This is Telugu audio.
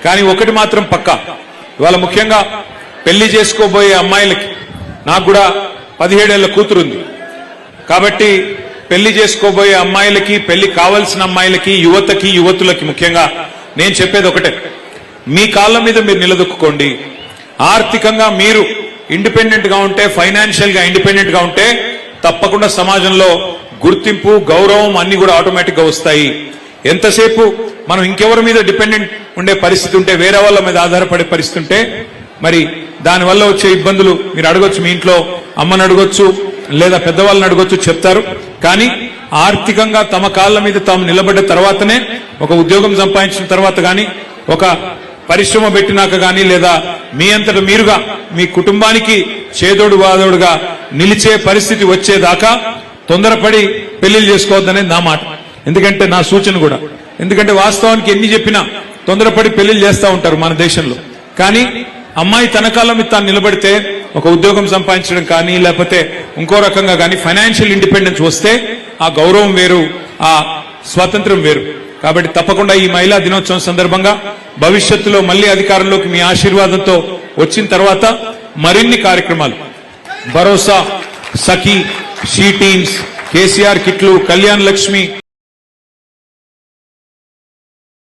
కానీ ఒకటి మాత్రం పక్కా, ఇవాళ ముఖ్యంగా పెళ్లి చేసుకోబోయే అమ్మాయిలకి, నాకు కూడా 17 ఏళ్ల కూతురుంది కాబట్టి పెళ్లి చేసుకోబోయే అమ్మాయిలకి, పెళ్లి కావాల్సిన అమ్మాయిలకి, యువతకి, యువతులకి ముఖ్యంగా నేను చెప్పేది ఒకటే, మీ కాళ్ళ మీద మీరు నిలదొక్కుకోండి. ఆర్థికంగా మీరు ఇండిపెండెంట్ గా ఉంటే, ఫైనాన్షియల్ గా ఇండిపెండెంట్ గా ఉంటే తప్పకుండా సమాజంలో గుర్తింపు, గౌరవం అన్ని కూడా ఆటోమేటిక్ గా వస్తాయి. ఎంతసేపు మనం ఇంకెవరి మీద డిపెండెంట్ ఉండే పరిస్థితి ఉంటే, వేరే వాళ్ళ మీద ఆధారపడే పరిస్థితి ఉంటే మరి దానివల్ల వచ్చే ఇబ్బందులు మీరు అడగొచ్చు, మీ ఇంట్లో అమ్మని అడగొచ్చు లేదా పెద్దవాళ్ళని అడగొచ్చు, చెప్తారు. కానీ ఆర్థికంగా తమ కాళ్ళ మీద తాము నిలబడ్డ తర్వాతనే, ఒక ఉద్యోగం సంపాదించిన తర్వాత గాని, ఒక పరిశ్రమ పెట్టినాక గాని, లేదా మీ అంతట మీరుగా మీ కుటుంబానికి చేదోడు వాదోడుగా నిలిచే పరిస్థితి వచ్చేదాకా తొందరపడి పెళ్లిళ్ళు చేసుకోవద్దనేది నా మాట. ఎందుకంటే నా సూచన కూడా, ఎందుకంటే వాస్తవానికి ఎన్ని చెప్పినా తొందరపడి పెళ్లిళ్ళు చేస్తూ ఉంటారు మన దేశంలో. కానీ అమ్మాయి తన కాళ్ళ మీద తాను నిలబడితే, ఒక ఉద్యోగం సంపాదించడం కానీ, లేకపోతే ఇంకో రకంగా కానీ ఫైనాన్షియల్ ఇండిపెండెన్స్ వస్తే ఆ గౌరవం వేరు, ఆ స్వాతంత్ర్యం వేరు. కాబట్టి తప్పకుండా ఈ మహిళా దినోత్సవం సందర్భంగా భవిష్యత్తులో మళ్లీ అధికారంలోకి మీ ఆశీర్వాదంతో వచ్చిన తర్వాత మరిన్ని కార్యక్రమాలు, భరోసా, సఖీ, షీ టీమ్స్, కేసీఆర్ కిట్లు, కళ్యాణ్ లక్ష్మి,